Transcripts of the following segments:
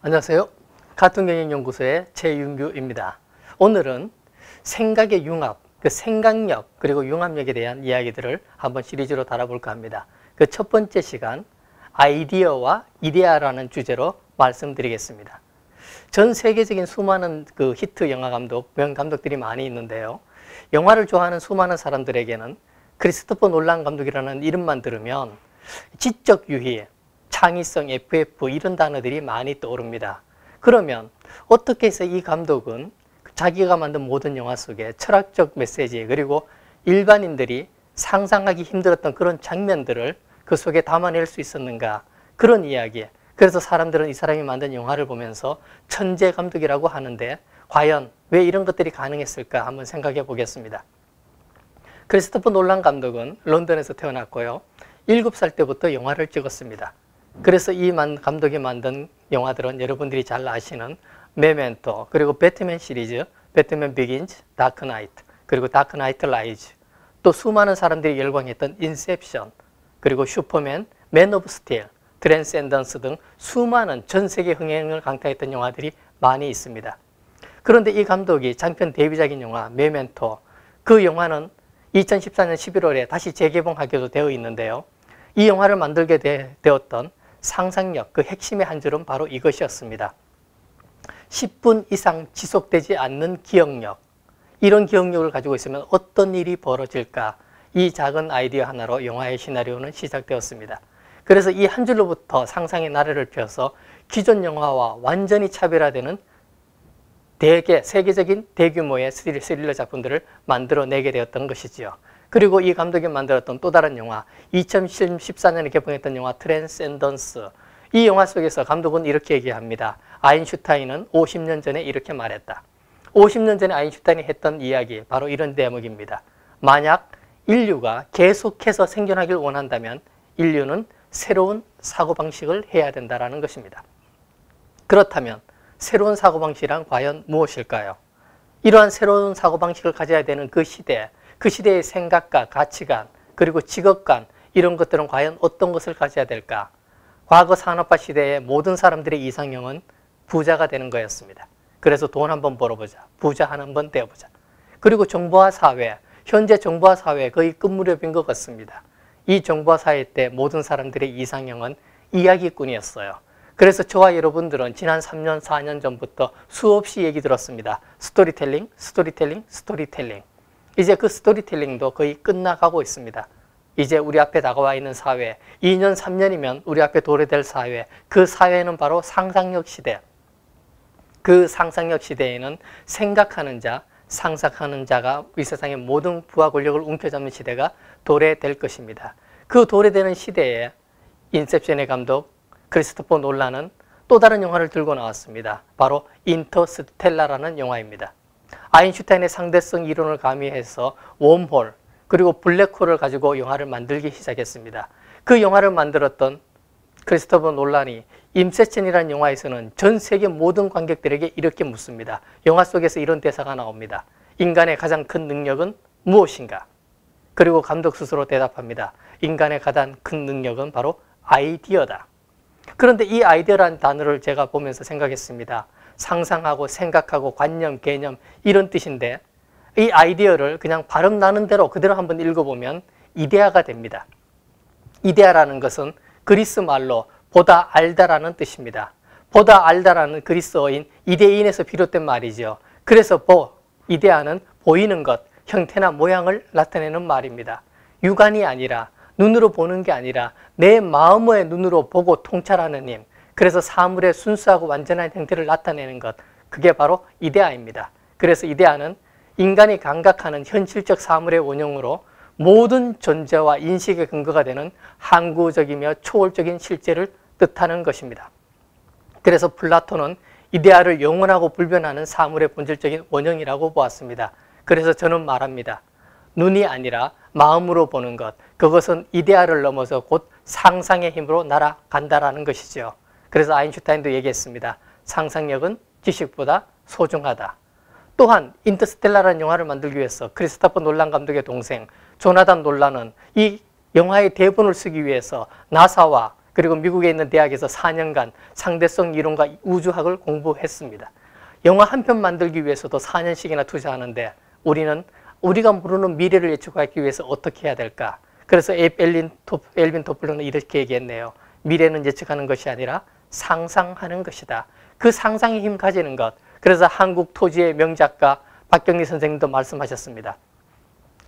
안녕하세요. 가통경영연구소의 최윤규입니다. 오늘은 생각의 융합, 그 생각력 그리고 융합력에 대한 이야기들을 한번 시리즈로 다뤄볼까 합니다. 그 첫 번째 시간 아이디어와 이데아라는 주제로 말씀드리겠습니다. 전 세계적인 수많은 그 히트 영화 감독, 명감독들이 많이 있는데요. 영화를 좋아하는 수많은 사람들에게는 크리스토퍼 놀란 감독이라는 이름만 들으면 지적 유희, 창의성, FF 이런 단어들이 많이 떠오릅니다. 그러면 어떻게 해서 이 감독은 자기가 만든 모든 영화 속에 철학적 메시지 그리고 일반인들이 상상하기 힘들었던 그런 장면들을 그 속에 담아낼 수 있었는가, 그런 이야기. 그래서 사람들은 이 사람이 만든 영화를 보면서 천재 감독이라고 하는데 과연 왜 이런 것들이 가능했을까 한번 생각해 보겠습니다. 크리스토퍼 놀란 감독은 런던에서 태어났고요. 7살 때부터 영화를 찍었습니다. 그래서 이 감독이 만든 영화들은 여러분들이 잘 아시는 메멘토, 그리고 배트맨 시리즈, 배트맨 비긴즈, 다크 나이트, 그리고 다크 나이트 라이즈, 또 수많은 사람들이 열광했던 인셉션, 그리고 슈퍼맨, 맨 오브 스틸, 트랜센던스 등 수많은 전 세계 흥행을 강타했던 영화들이 많이 있습니다. 그런데 이 감독이 장편 데뷔작인 영화 메멘토, 그 영화는 2014년 11월에 다시 재개봉하기도 되어 있는데요. 이 영화를 만들게 되었던 상상력, 그 핵심의 한 줄은 바로 이것이었습니다. 10분 이상 지속되지 않는 기억력, 이런 기억력을 가지고 있으면 어떤 일이 벌어질까, 이 작은 아이디어 하나로 영화의 시나리오는 시작되었습니다. 그래서 이 한 줄로부터 상상의 나래를 펴서 기존 영화와 완전히 차별화되는 세계적인 대규모의 스릴러 작품들을 만들어내게 되었던 것이지요. 그리고 이 감독이 만들었던 또 다른 영화, 2014년에 개봉했던 영화 트랜센던스, 이 영화 속에서 감독은 이렇게 얘기합니다. 아인슈타인은 50년 전에 이렇게 말했다. 50년 전에 아인슈타인이 했던 이야기, 바로 이런 대목입니다. 만약 인류가 계속해서 생존하길 원한다면 인류는 새로운 사고방식을 해야 된다는 것입니다. 그렇다면 새로운 사고방식이란 과연 무엇일까요? 이러한 새로운 사고방식을 가져야 되는 그 시대, 그 시대의 생각과 가치관, 그리고 직업관, 이런 것들은 과연 어떤 것을 가져야 될까? 과거 산업화 시대의 모든 사람들의 이상형은 부자가 되는 거였습니다. 그래서 돈 한번 벌어보자. 부자 한번 되어보자. 그리고 정보화 사회, 현재 정보화 사회 거의 끝무렵인 것 같습니다. 이 정보화 사회 때 모든 사람들의 이상형은 이야기꾼이었어요. 그래서 저와 여러분들은 지난 3년, 4년 전부터 수없이 얘기 들었습니다. 스토리텔링, 스토리텔링, 스토리텔링. 이제 그 스토리텔링도 거의 끝나가고 있습니다. 이제 우리 앞에 다가와 있는 사회, 2년, 3년이면 우리 앞에 도래될 사회, 그 사회는 바로 상상력 시대. 그 상상력 시대에는 생각하는 자, 상상하는 자가 이 세상의 모든 부와 권력을 움켜잡는 시대가 도래될 것입니다. 그 도래되는 시대에 인셉션의 감독 크리스토퍼 놀란은 또 다른 영화를 들고 나왔습니다. 바로 인터스텔라라는 영화입니다. 아인슈타인의 상대성 이론을 가미해서 웜홀, 그리고 블랙홀을 가지고 영화를 만들기 시작했습니다. 그 영화를 만들었던 크리스토퍼 놀란이 인셉션이라는 영화에서는 전 세계 모든 관객들에게 이렇게 묻습니다. 영화 속에서 이런 대사가 나옵니다. 인간의 가장 큰 능력은 무엇인가? 그리고 감독 스스로 대답합니다. 인간의 가장 큰 능력은 바로 아이디어다. 그런데 이 아이디어라는 단어를 제가 보면서 생각했습니다. 상상하고 생각하고 관념, 개념 이런 뜻인데 이 아이디어를 그냥 발음 나는 대로 그대로 한번 읽어보면 이데아가 됩니다. 이데아라는 것은 그리스 말로 보다 알다라는 뜻입니다. 보다 알다라는 그리스어인 이데인에서 비롯된 말이죠. 그래서 이데아는 보이는 것, 형태나 모양을 나타내는 말입니다. 육안이 아니라 눈으로 보는 게 아니라 내 마음의 눈으로 보고 통찰하는 힘, 그래서 사물의 순수하고 완전한 형태를 나타내는 것, 그게 바로 이데아입니다. 그래서 이데아는 인간이 감각하는 현실적 사물의 원형으로 모든 존재와 인식의 근거가 되는 항구적이며 초월적인 실제를 뜻하는 것입니다. 그래서 플라톤은 이데아를 영원하고 불변하는 사물의 본질적인 원형이라고 보았습니다. 그래서 저는 말합니다. 눈이 아니라 마음으로 보는 것, 그것은 이데아를 넘어서 곧 상상의 힘으로 날아간다라는 것이죠. 그래서 아인슈타인도 얘기했습니다. 상상력은 지식보다 소중하다. 또한 인터스텔라라는 영화를 만들기 위해서 크리스토퍼 놀란 감독의 동생 조나단 놀란은 이 영화의 대본을 쓰기 위해서 나사와 그리고 미국에 있는 대학에서 4년간 상대성 이론과 우주학을 공부했습니다. 영화 한 편 만들기 위해서도 4년씩이나 투자하는데 우리가 모르는 미래를 예측하기 위해서 어떻게 해야 될까? 그래서 엘빈 토플러는 이렇게 얘기했네요. 미래는 예측하는 것이 아니라 상상하는 것이다. 그 상상의 힘 가지는 것. 그래서 한국 토지의 명작가 박경리 선생님도 말씀하셨습니다.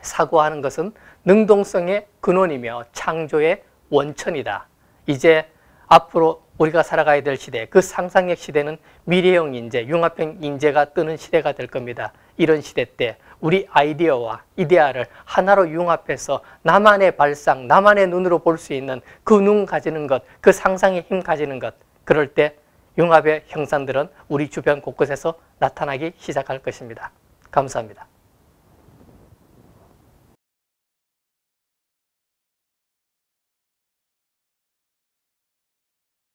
사고하는 것은 능동성의 근원이며 창조의 원천이다. 이제 앞으로 우리가 살아가야 될 시대, 그 상상력 시대는 미래형 인재, 융합형 인재가 뜨는 시대가 될 겁니다. 이런 시대 때 우리 아이디어와 이데아를 하나로 융합해서 나만의 발상, 나만의 눈으로 볼 수 있는 그 눈 가지는 것, 그 상상의 힘 가지는 것, 그럴 때 융합의 형상들은 우리 주변 곳곳에서 나타나기 시작할 것입니다. 감사합니다.